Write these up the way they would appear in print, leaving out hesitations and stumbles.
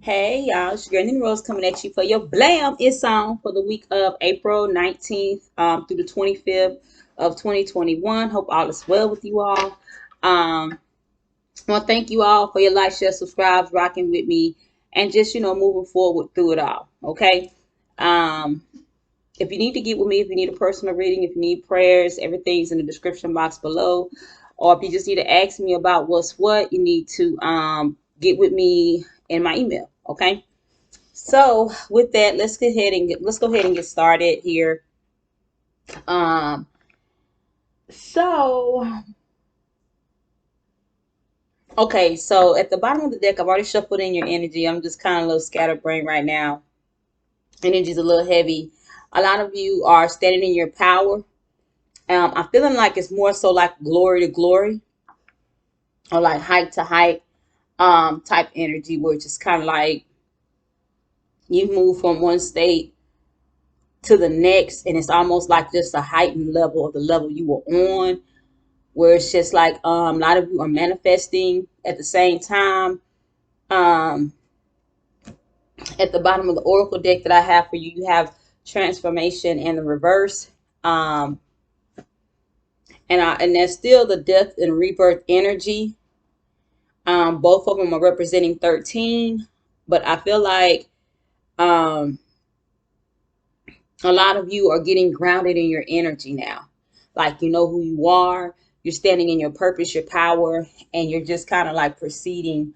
Hey y'all, it's your girl NeenaRose coming at you for your Blam is song for the week of April 19th through the 25th of 2021. Hope all is well with you all. I want to thank you all for your like, share, subscribes, rocking with me, and just moving forward through it all. Okay. Um, if you need to get with me, if you need a personal reading, if you need prayers, everything's in the description box below. Or if you just need to ask me about what's what, you need to get with me in my email. Okay. So with that, let's go ahead and get started here. Um, so okay, so at the bottom of the deck, I've already shuffled in your energy. I'm just kind of a little scatterbrained right now. Energy's a little heavy. A lot of you are standing in your power. I'm feeling like it's more so like glory to glory or like height to height type energy, where it's just kind of like you move from one state to the next, and it's almost like just a heightened level of the level you were on, where it's just like a lot of you are manifesting at the same time. Um, at the bottom of the oracle deck that I have for you, you have transformation and the reverse. Um, and there's still the death and rebirth energy. Both of them are representing 13, but I feel like um, a lot of you are getting grounded in your energy now. Like you know who you are, you're standing in your purpose, your power, and you're just kind of like proceeding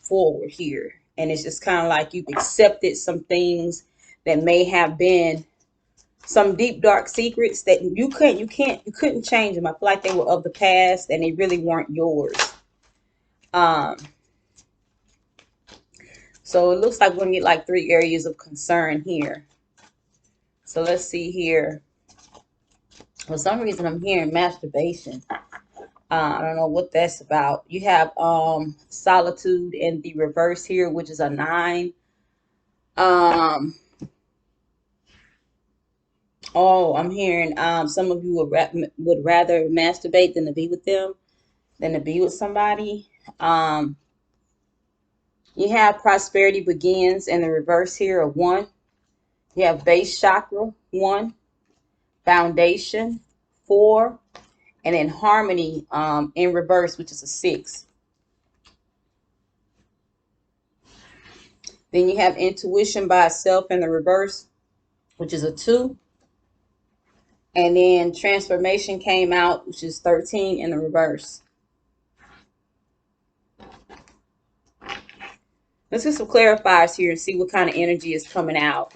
forward here. And it's just kind of like you've accepted some things that may have been some deep dark secrets that you couldn't change them. I feel like they were of the past and they really weren't yours. Um, so it looks like we're gonna get like three areas of concern here. So let's see here. For some reason, I'm hearing masturbation. I don't know what that's about. You have solitude in the reverse here, which is a 9. Um, oh, I'm hearing some of you would rather masturbate than to be with them, than to be with somebody. Um, you have prosperity begins in the reverse here, a 1. You have base chakra, 1. Foundation, 4. And then harmony in reverse, which is a 6. Then you have intuition by itself in the reverse, which is a 2. And then transformation came out, which is 13 in the reverse. Let's get some clarifiers here and see what kind of energy is coming out.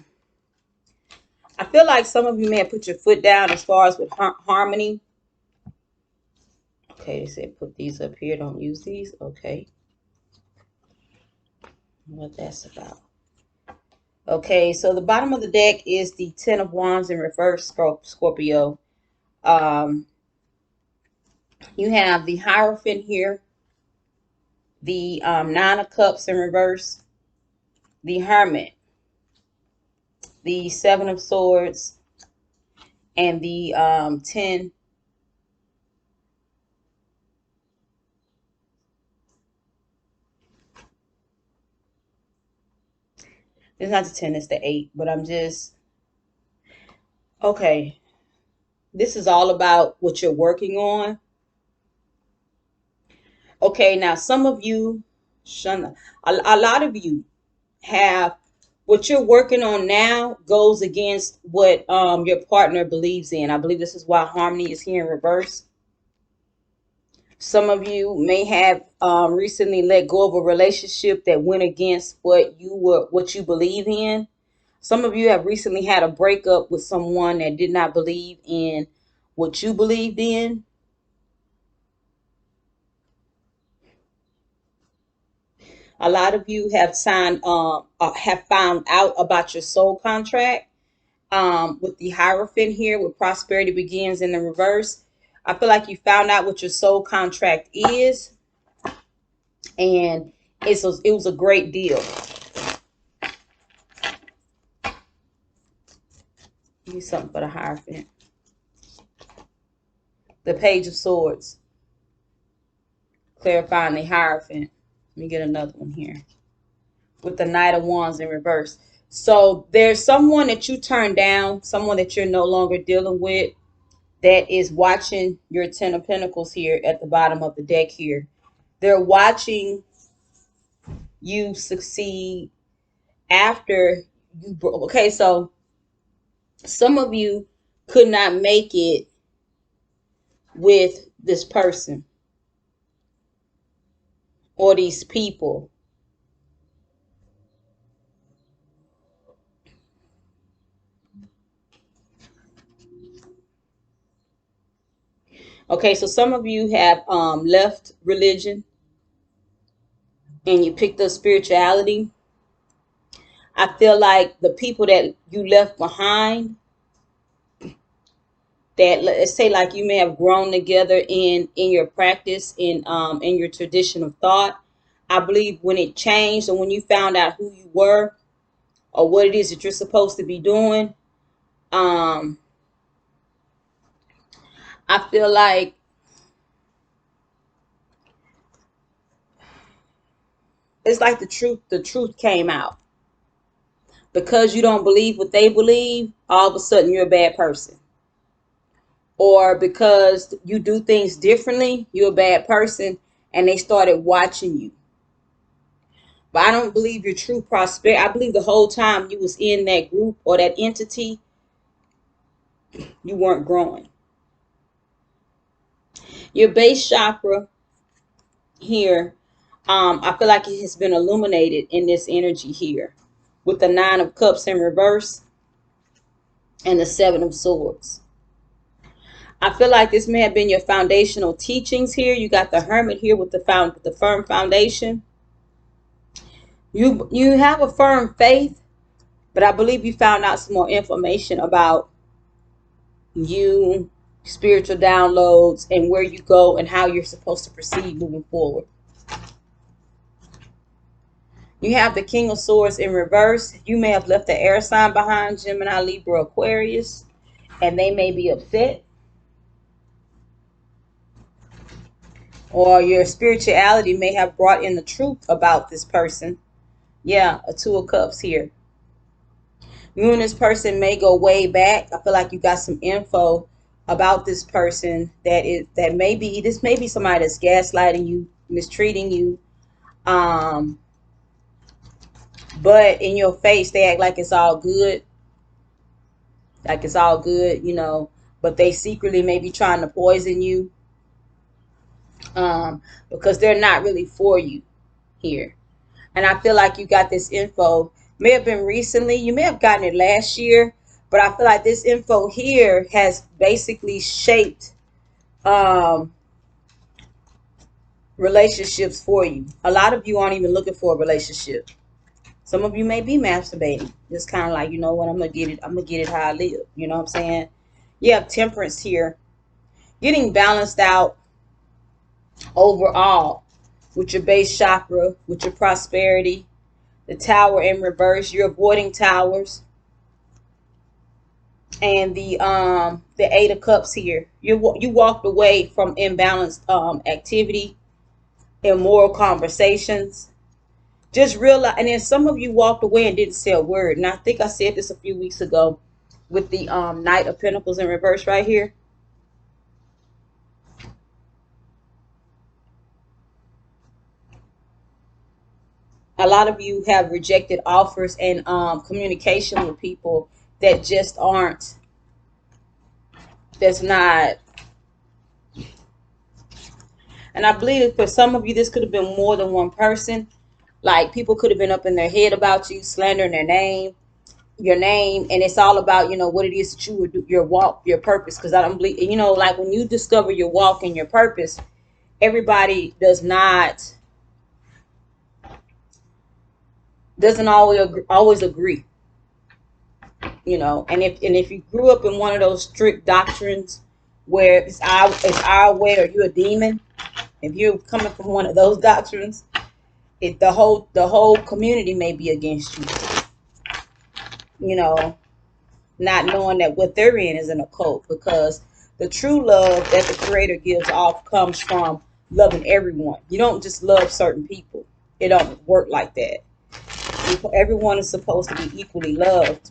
I feel like some of you may have put your foot down as far as with harmony. Okay, they said put these up here. Don't use these. Okay. What that's about. Okay, so the bottom of the deck is the 10 of Wands in reverse, Scorpio. Um, you have the Hierophant here, the 9 of Cups in reverse, the Hermit, the 7 of Swords, and the 10. It's not the 10, it's the 8, but I'm just, okay. This is all about what you're working on. Okay, now some of you, a lot of you have what you're working on now goes against what your partner believes in. I believe this is why harmony is here in reverse. Some of you may have recently let go of a relationship that went against what you believe in. Some of you have recently had a breakup with someone that did not believe in what you believed in. A lot of you have have found out about your soul contract with the Hierophant here, with prosperity begins in the reverse. I feel like you found out what your soul contract is, and it was a great deal. Give me something for the Hierophant. The Page of Swords, clarifying the Hierophant. Let me get another one here. with the Knight of Wands in reverse. So there's someone that you turned down, someone that you're no longer dealing with, that is watching your Ten of Pentacles here at the bottom of the deck here. They're watching you succeed after you broke. Okay, so some of you could not make it with this person or these people. Okay, so some of you have left religion and you picked up spirituality. I feel like the people that you left behind, that let's say like you may have grown together in your practice, in your tradition of thought. I believe when it changed and when you found out who you were or what it is that you're supposed to be doing, um I feel like it's like the truth came out. Because you don't believe what they believe, all of a sudden you're a bad person. Or because you do things differently, you're a bad person, and they started watching you. But I don't believe your true prosperity. I believe the whole time you was in that group or that entity, you weren't growing. Your base chakra here, I feel like it has been illuminated in this energy here with the Nine of Cups in reverse and the Seven of Swords. I feel like this may have been your foundational teachings here. You got the Hermit here with the firm foundation. You have a firm faith, but I believe you found out some more information about you, spiritual downloads, and where you go and how you're supposed to proceed moving forward. You have the King of Swords in reverse. You may have left the air sign behind, Gemini, Libra, Aquarius, and they may be upset. Or your spirituality may have brought in the truth about this person. Yeah, a Two of Cups here. You and this person may go way back. I feel like you got some info about this person that may be somebody that's gaslighting you, mistreating you. But in your face, they act like it's all good. Like it's all good, you know, but they secretly may be trying to poison you. Because they're not really for you here. And I feel like you got this info, may have been recently, you may have gotten it last year, but I feel like this info here has basically shaped relationships for you. A lot of you aren't even looking for a relationship. Some of you may be masturbating. Just kind of like, you know what, I'm gonna get it how I live. You know what I'm saying? You have Temperance here. Getting balanced out overall with your base chakra, with your prosperity. The Tower in reverse, you're avoiding towers. And the Eight of Cups here, you walked away from imbalanced activity, immoral conversations. Just realize, and then some of you walked away and didn't say a word. And I think I said this a few weeks ago with the Knight of Pentacles in reverse right here. A lot of you have rejected offers and communication with people that just aren't, that's not. And I believe that for some of you, this could have been more than one person. Like people could have been up in their head about you, slandering your name, and it's all about, you know, what it is that you would do, your walk, your purpose. Because I don't believe, you know, like when you discover your walk and your purpose, everybody doesn't always agree, you know. And if you grew up in one of those strict doctrines where it's our way or you're a demon, if you're coming from one of those doctrines, the whole community may be against you, you know, not knowing that what they're in is an occult. Because the true love that the Creator gives off comes from loving everyone. You don't just love certain people. It don't work like that. Everyone is supposed to be equally loved.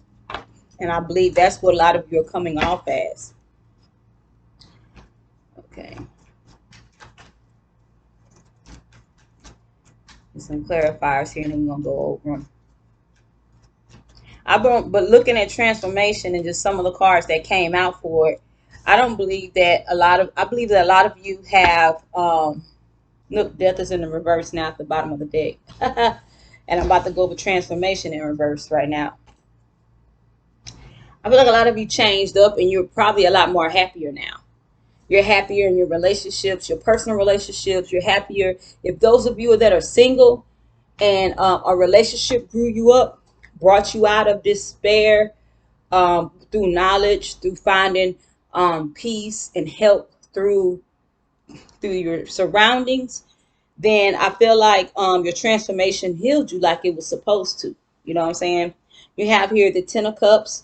And I believe that's what a lot of you are coming off as. Okay. There's some clarifiers here, and then we're going to go over them. But looking at transformation and just some of the cards that came out for it, I don't believe that I believe that a lot of you have, look, death is in the reverse now at the bottom of the deck. And I'm about to go over transformation in reverse right now. I feel like a lot of you changed up and you're probably a lot more happier now. You're happier in your relationships, your personal relationships. You're happier. If those of you that are single and a relationship grew you up, brought you out of despair, through knowledge, through finding peace and help through your surroundings, then I feel like your transformation healed you like it was supposed to. You know what I'm saying? You have here the Ten of Cups,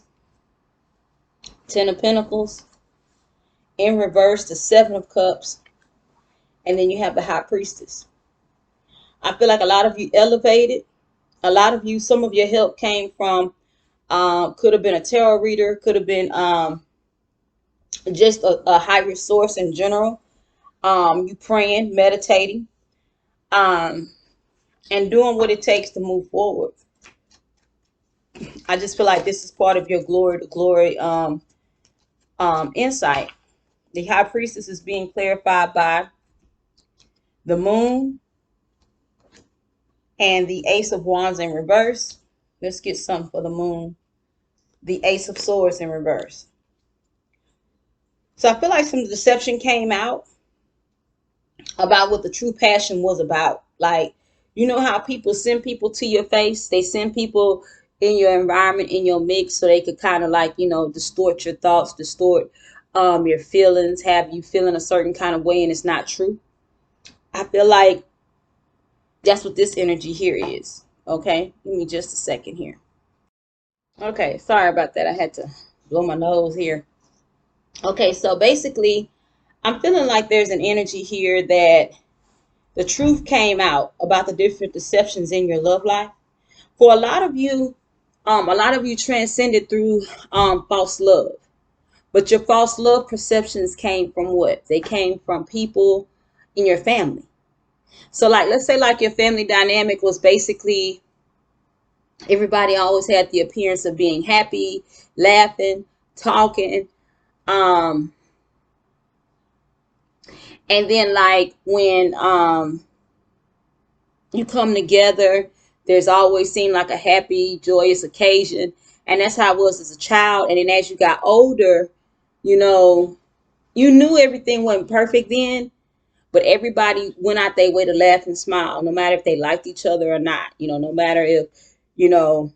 Ten of Pentacles, in reverse the Seven of Cups, and then you have the High Priestess. I feel like a lot of you elevated. A lot of you, some of your help came from, could have been a tarot reader, could have been just a higher source in general. You praying, meditating, and doing what it takes to move forward. I just feel like this is part of your glory to glory insight. The High Priestess is being clarified by the Moon and the Ace of Wands in reverse. Let's get something for the Moon. The Ace of Swords in reverse. So I feel like some deception came out about what the true passion was about. Like, you know how people send people to your face? They send people in your environment, in your mix, so they could kind of like, you know, distort your thoughts, distort your feelings, have you feeling a certain kind of way, and it's not true. I feel like that's what this energy here is. Okay, give me just a second here. Okay, sorry about that. I had to blow my nose here. Okay, so basically, I'm feeling like there's an energy here that the truth came out about the different deceptions in your love life. For a lot of you transcended through false love. But your false love perceptions came from what? They came from people in your family. So like, let's say like your family dynamic was basically everybody always had the appearance of being happy, laughing, talking. And then like when you come together, there's always seemed like a happy, joyous occasion. And that's how it was as a child. And then as you got older, you know, you knew everything wasn't perfect then, but everybody went out their way to laugh and smile, no matter if they liked each other or not. You know, no matter if, you know,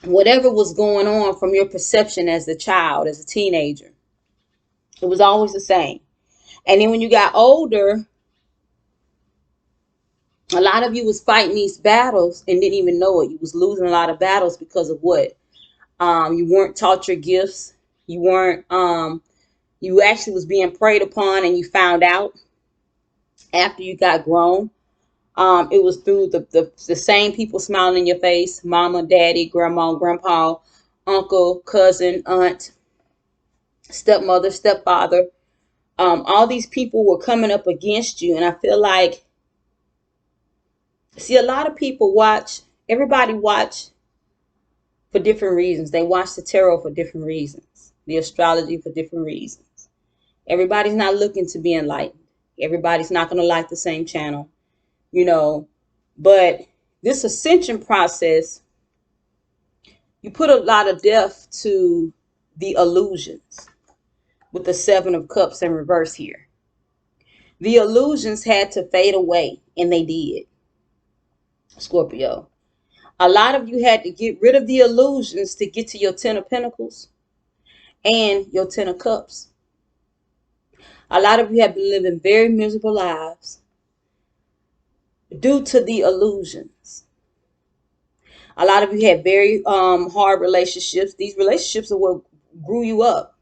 whatever was going on from your perception as a child, as a teenager, it was always the same. And then when you got older, a lot of you was fighting these battles and didn't even know it. You was losing a lot of battles because of what? You weren't taught your gifts. You weren't, you actually was being preyed upon, and you found out after you got grown. It was through the same people smiling in your face: mama, daddy, grandma, grandpa, uncle, cousin, aunt, stepmother, stepfather. All these people were coming up against you. And I feel like, see, a lot of people everybody watch for different reasons. They watch the tarot for different reasons, the astrology for different reasons. Everybody's not looking to be enlightened. Everybody's not going to like the same channel, you know. But this ascension process, you put a lot of depth to the illusions with the Seven of Cups in reverse here. The illusions had to fade away, and they did, Scorpio. A lot of you had to get rid of the illusions to get to your Ten of Pentacles and your Ten of Cups. A lot of you have been living very miserable lives due to the illusions. A lot of you had very hard relationships. These relationships are what grew you up.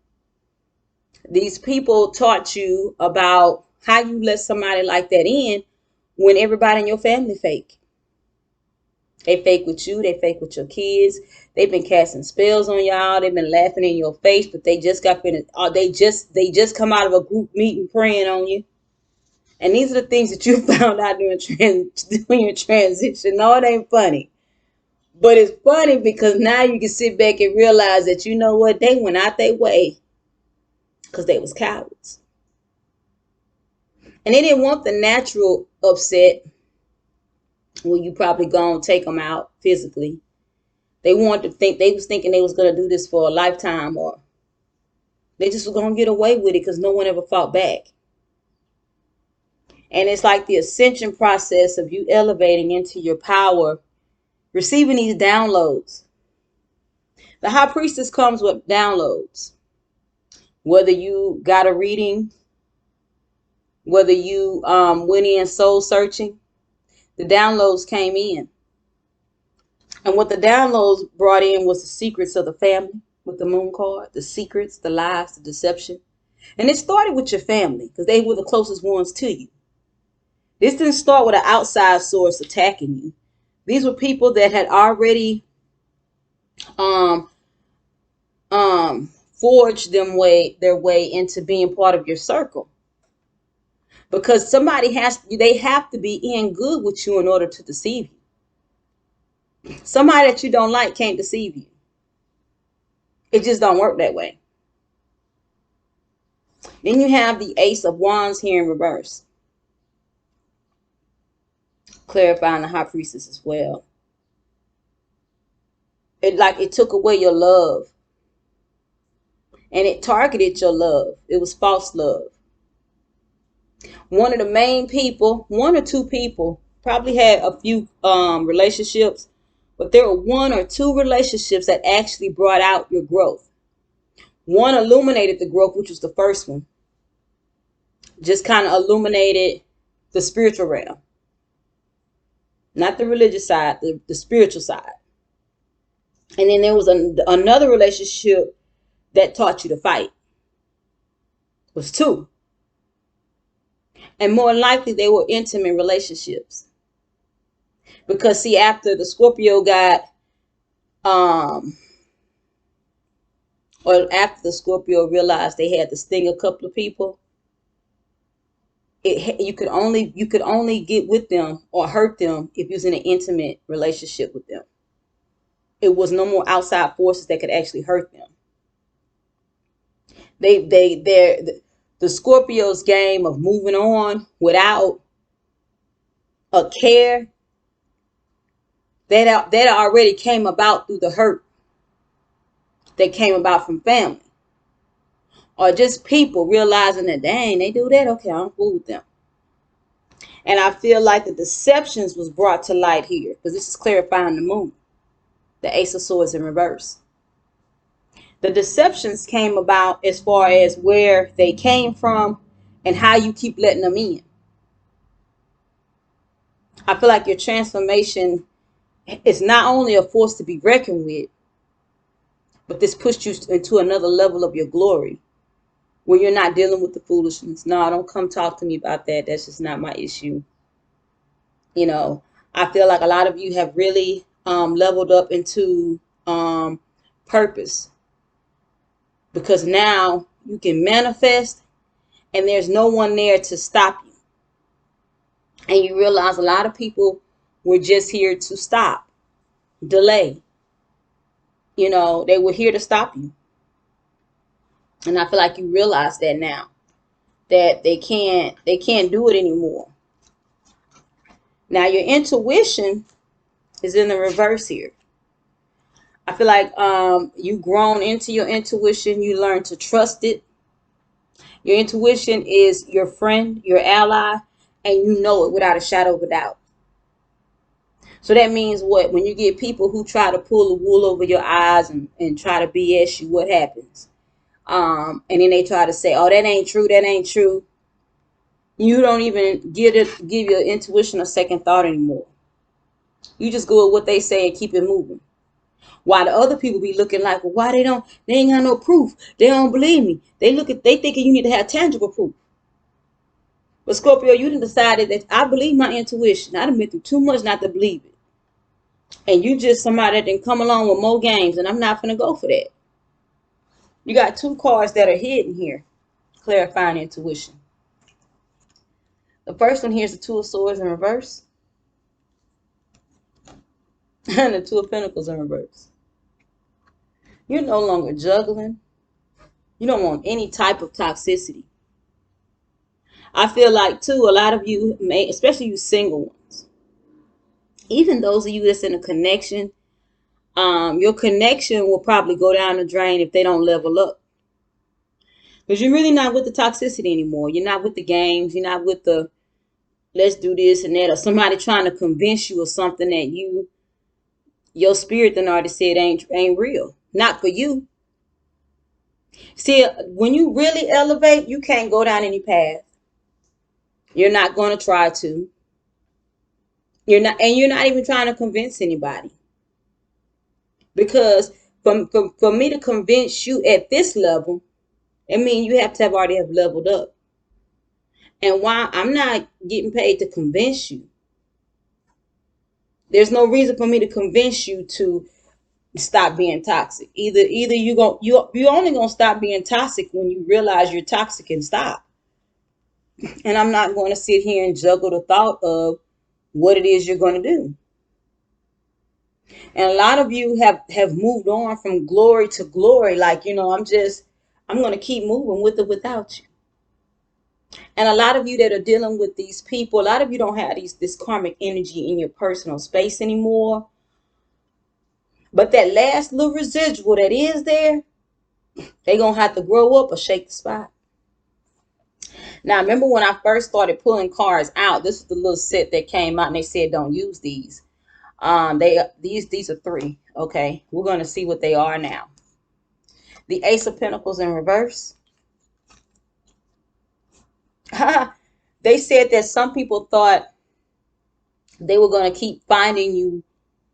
These people taught you about how you let somebody like that in when everybody in your family fake. They fake with you. They fake with your kids. They've been casting spells on y'all. They've been laughing in your face, but they just got finished. They just come out of a group meeting praying on you. And these are the things that you found out during your transition. No, it ain't funny. But it's funny because now you can sit back and realize that, you know what, they went out their way because they was cowards. And they didn't want the natural upset. Well, you probably gonna take them out physically. They wanted to think, they was thinking they was gonna do this for a lifetime, or they just were gonna get away with it because no one ever fought back. And it's like the ascension process of you elevating into your power, receiving these downloads. The high priestess comes with downloads. Whether you got a reading, whether you went in soul searching, the downloads came in. And what the downloads brought in was the secrets of the family with the moon card, the secrets, the lies, the deception. And it started with your family because they were the closest ones to you. This didn't start with an outside source attacking you. These were people that had already forged their way into being part of your circle. Because they have to be in good with you in order to deceive you. Somebody that you don't like can't deceive you. It just don't work that way. Then you have the Ace of Wands here in reverse, clarifying the High Priestess as well. It took away your love. And it targeted your love. It was false love. One of the main people, one or two people, probably had a few relationships, but there were one or two relationships that actually brought out your growth. One illuminated the growth, which was the first one. Just kind of illuminated the spiritual realm. Not the religious side, the spiritual side. And then there was another relationship that taught you to fight. It was two. And more likely they were intimate relationships. Because see, after the Scorpio got, or after the Scorpio realized they had to sting a couple of people, you could only get with them or hurt them if you was in an intimate relationship with them. It was no more outside forces that could actually hurt them. The Scorpio's game of moving on without a care that already came about through the hurt that came about from family, or just people realizing that, dang, they do that, okay, I'm cool with them. And I feel like the deceptions was brought to light here because this is clarifying the moon, the Ace of Swords in reverse. The deceptions came about as far as where they came from and how you keep letting them in. I feel like your transformation is not only a force to be reckoned with, but this pushed you into another level of your glory where you're not dealing with the foolishness. No, don't come talk to me about that. That's just not my issue. You know, I feel like a lot of you have really leveled up into purpose. Because now you can manifest and there's no one there to stop you. And you realize a lot of people were just here to stop, delay. You know, they were here to stop you. And I feel like you realize that now, that they can't do it anymore. Now your intuition is in the reverse here. I feel like you've grown into your intuition. You learn to trust it. Your intuition is your friend, your ally, and you know it without a shadow of a doubt. So that means what? When you get people who try to pull the wool over your eyes and try to BS you, what happens? And then they try to say, oh, that ain't true, that ain't true. You don't even give your intuition a second thought anymore. You just go with what they say and keep it moving. While the other people be looking like, well, why they ain't got no proof. They don't believe me. They thinking you need to have tangible proof. But Scorpio, you done decided that I believe my intuition. I done been through too much not to believe it. And you just somebody that didn't come along with more games, and I'm not going to go for that. You got two cards that are hidden here, clarifying intuition. The first one here is the Two of Swords in reverse, and the Two of Pentacles in reverse. You're no longer juggling. You don't want any type of toxicity. I feel like, too, a lot of you, especially you single ones, even those of you that's in a connection, your connection will probably go down the drain if they don't level up. Because you're really not with the toxicity anymore. You're not with the games. You're not with the let's do this and that, or somebody trying to convince you of something that your spirit done already said ain't real. Not for you. See, when you really elevate, you can't go down any path. You're not going to try to. You're not even trying to convince anybody. Because for me to convince you at this level, it means you have to already have leveled up. And why I'm not getting paid to convince you. There's no reason for me to convince you to stop being toxic. Either you only gonna stop being toxic when you realize you're toxic and stop. And I'm not going to sit here and juggle the thought of what it is you're going to do. And a lot of you have moved on from glory to glory. Like, I'm going to keep moving with it without you. And a lot of you that are dealing with these people, a lot of you don't have this karmic energy in your personal space anymore. But that last little residual that is there, they're going to have to grow up or shake the spot. Now, remember when I first started pulling cards out, this is the little set that came out and they said don't use these. These are 3. Okay, we're going to see what they are now. The Ace of Pentacles in reverse. They said that some people thought they were going to keep finding you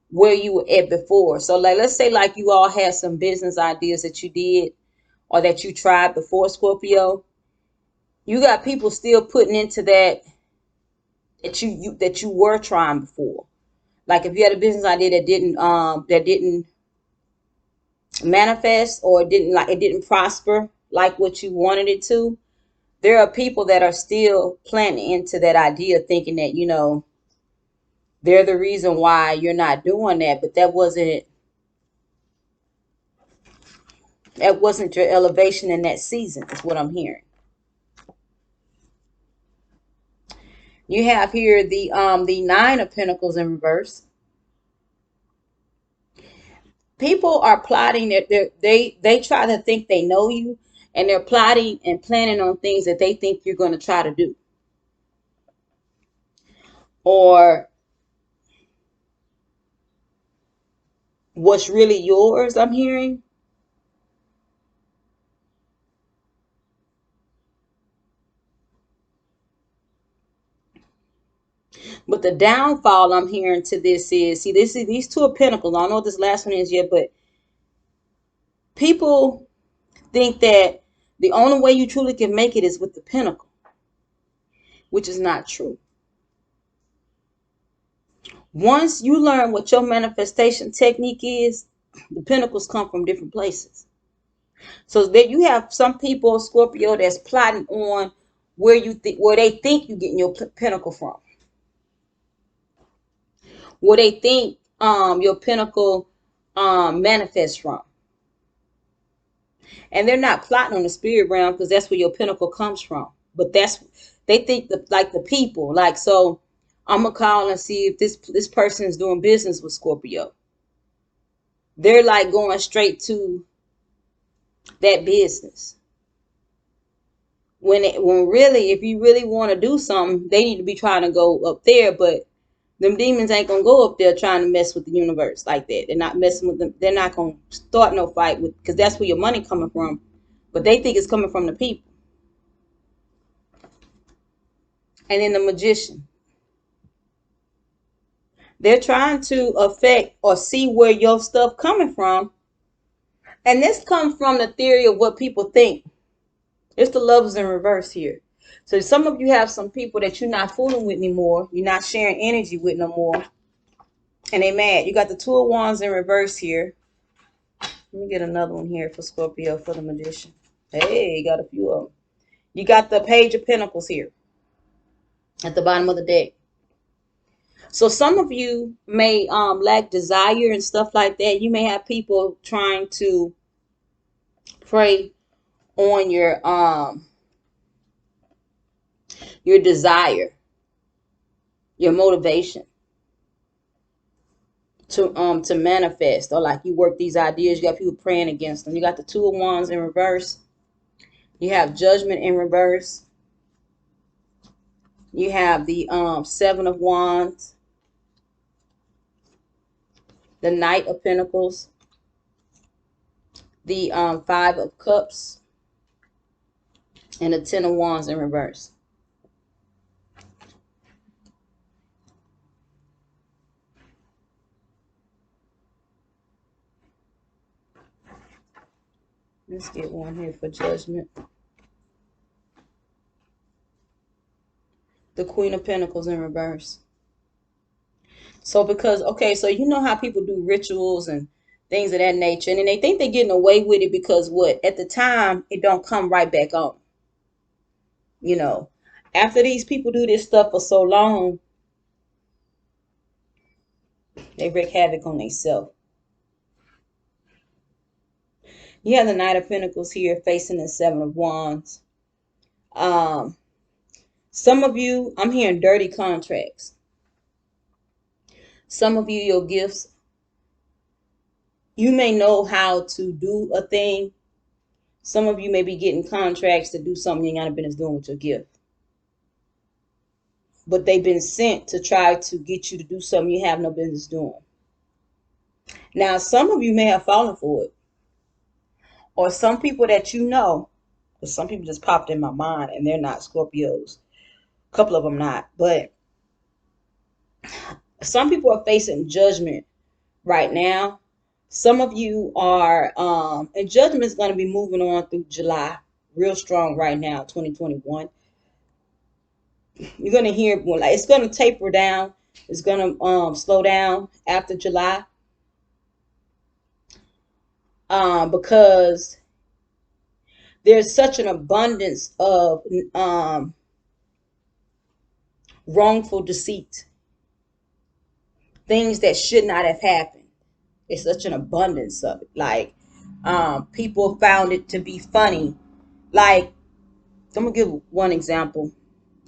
where you were at before. So like, let's say like you all had some business ideas that you did or that you tried before, Scorpio. You got people still putting into that you were trying before. Like if you had a business idea that didn't manifest or it didn't prosper like what you wanted it to, there are people that are still planting into that idea, thinking that they're the reason why you're not doing that. But that wasn't your elevation in that season, is what I'm hearing. You have here the 9 of Pentacles in reverse. People are plotting that they try to think they know you, and they're plotting and planning on things that they think you're going to try to do. Or what's really yours, I'm hearing. But the downfall I'm hearing to this is, these 2 of Pentacles. I don't know what this last one is yet, but people think that the only way you truly can make it is with the Pentacle, which is not true. Once you learn what your manifestation technique is, the Pentacles come from different places. So that you have some people, Scorpio, that's plotting on where they think you're getting your Pentacle from. Where they think your Pentacle manifests from. And they're not plotting on the spirit realm because that's where your Pentacle comes from. But they think like the people. Like, so I'm going to call and see if this person is doing business with Scorpio. They're like going straight to that business. When really, if you really want to do something, they need to be trying to go up there. But them demons ain't going to go up there trying to mess with the universe like that. They're not messing with them. They're not going to start no fight with, because that's where your money coming from. But they think it's coming from the people. And then the Magician. They're trying to affect or see where your stuff coming from. And this comes from the theory of what people think. It's the Lovers in reverse here. So some of you have some people that you're not fooling with anymore. You're not sharing energy with no more. And they mad. You got the Two of Wands in reverse here. Let me get another one here for Scorpio for the Magician. Hey, you got a few of them. You got the Page of Pentacles here at the bottom of the deck. So some of you may lack desire and stuff like that. You may have people trying to prey on your desire, your motivation to manifest, or like you work these ideas. You got people praying against them. You got the Two of Wands in reverse. You have Judgment in reverse. You have the Seven of Wands, the Knight of Pentacles, the Five of Cups, and the Ten of Wands in reverse. Let's get one here for Judgment. The Queen of Pentacles in reverse. So because, okay, so you know how people do rituals and things of that nature, and then they think they're getting away with it because what? At the time, it don't come right back on. You know, after these people do this stuff for so long, they wreak havoc on themselves. You have the Knight of Pentacles here facing the Seven of Wands. Some of you, I'm hearing dirty contracts. Some of you, your gifts, you may know how to do a thing. Some of you may be getting contracts to do something you ain't got no business doing with your gift. But they've been sent to try to get you to do something you have no business doing. Now, some of you may have fallen for it. Or some people that you know, because some people just popped in my mind and they're not Scorpios. A couple of them not. But some people are facing judgment right now. Some of you are, and judgment is going to be moving on through July. Real strong right now, 2021. You're going to hear more, like it's going to taper down. It's going to slow down after July. Because there's such an abundance of wrongful deceit. Things that should not have happened. It's such an abundance of it. Like, people found it to be funny. Like, I'm going to give one example.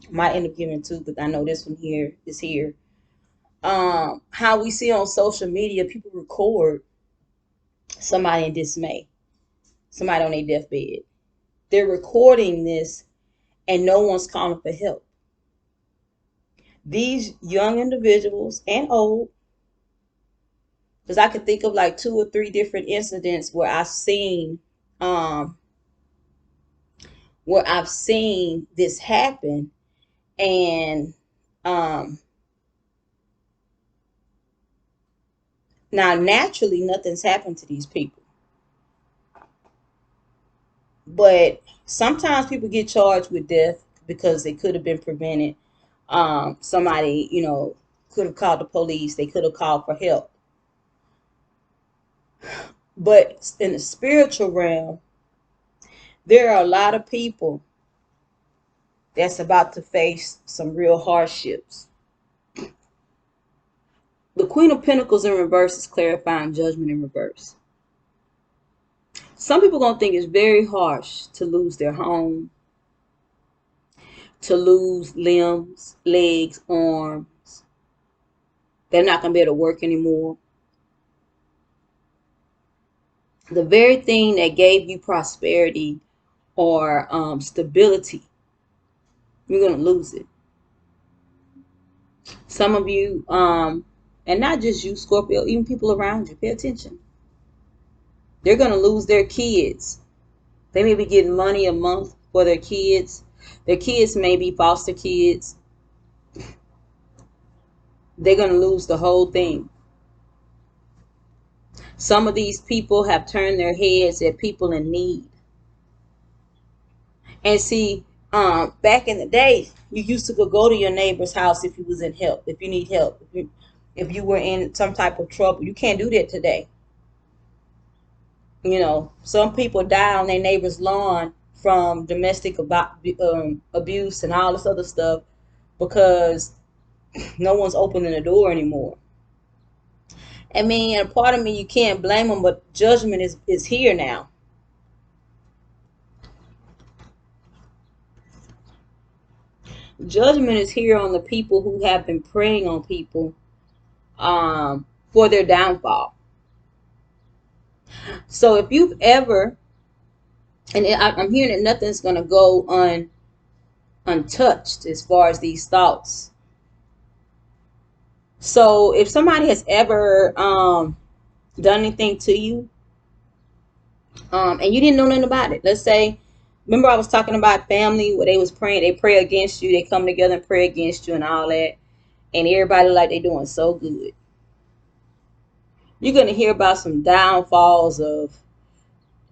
Might end up giving two, but I know this one here is here. How we see on social media, people record somebody in dismay. Somebody on their deathbed. They're recording this and no one's calling for help. These young individuals and old, because I could think of like 2 or 3 different incidents where I've seen this happen, and now naturally nothing's happened to these people, but sometimes people get charged with death because it could have been prevented. Somebody, could have called the police. They could have called for help. But in the spiritual realm, there are a lot of people that's about to face some real hardships. The Queen of Pentacles in reverse is clarifying judgment in reverse. Some people are going to think it's very harsh to lose their home, to lose limbs, legs, arms. They're not going to be able to work anymore. The very thing that gave you prosperity or stability, you're going to lose it. Some of you, and not just you, Scorpio, even people around you, pay attention. They're going to lose their kids. They may be getting money a month for their kids. Their kids may be foster kids. They're going to lose the whole thing. Some of these people have turned their heads at people in need. And see, back in the day, you used to go to your neighbor's house if you was in help, if you need help. if you were in some type of trouble. You can't do that today. You know, some people die on their neighbor's lawn from domestic abuse and all this other stuff because no one's opening the door anymore. I mean, and part of me, you can't blame them, but judgment is here now. Judgment is here on the people who have been preying on people for their downfall. So if you've ever, and I'm hearing that nothing's going to go untouched as far as these thoughts. So if somebody has ever done anything to you, and you didn't know nothing about it, let's say, remember I was talking about family where they was praying, they pray against you, they come together and pray against you and all that, and everybody like they doing so good. You're gonna hear about some downfalls of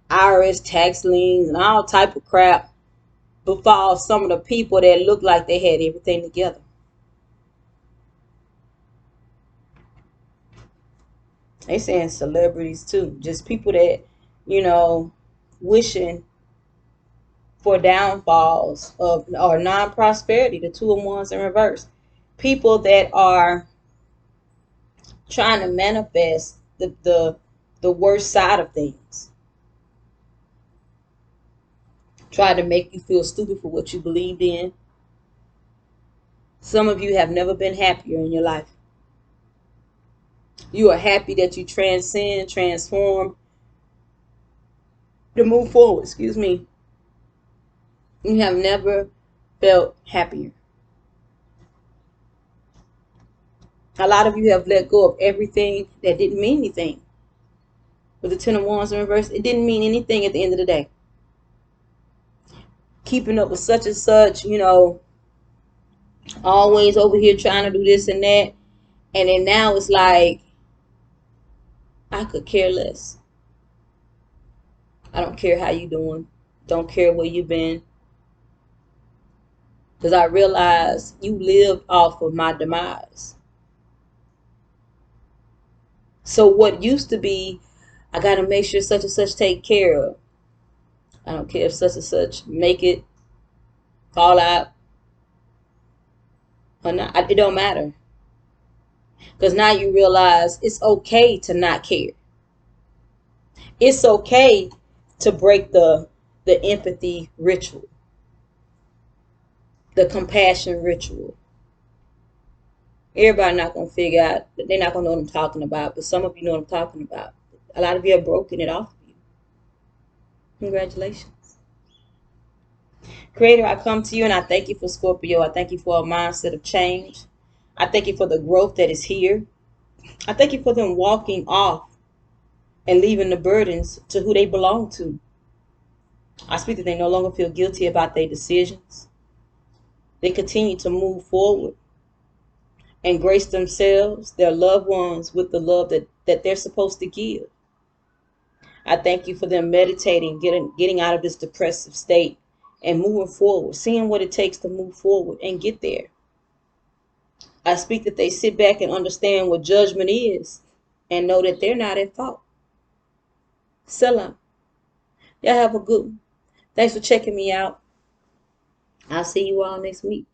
IRS tax liens and all type of crap befall some of the people that look like they had everything together. They saying celebrities too, just people that, you know, wishing for downfalls of or non-prosperity, the two of wands in reverse. People that are trying to manifest the worst side of things. Try to make you feel stupid for what you believed in. Some of you have never been happier in your life. You are happy that you transform, to move forward, excuse me. You have never felt happier. A lot of you have let go of everything that didn't mean anything. With the Ten of Wands in reverse, it didn't mean anything at the end of the day. Keeping up with such and such, you know, always over here trying to do this and that. And then now it's like, I could care less. I don't care how you doing. Don't care where you've been. Because I realize you lived off of my demise. So what used to be, I got to make sure such and such take care of. I don't care if such and such make it, fall out, or not. It don't matter. Because now you realize it's okay to not care. It's okay to break the empathy ritual, the compassion ritual. Everybody not going to figure out, they're not going to know what I'm talking about, but some of you know what I'm talking about. A lot of you have broken it off of you. Congratulations. Creator, I come to you and I thank you for Scorpio. I thank you for a mindset of change. I thank you for the growth that is here. I thank you for them walking off and leaving the burdens to who they belong to. I speak that they no longer feel guilty about their decisions. They continue to move forward and grace themselves, their loved ones, with the love that they're supposed to give. I thank you for them meditating, getting out of this depressive state and moving forward, seeing what it takes to move forward and get there. I speak that they sit back and understand what judgment is and know that they're not at fault. Salam. Y'all have a good one. Thanks for checking me out. I'll see you all next week.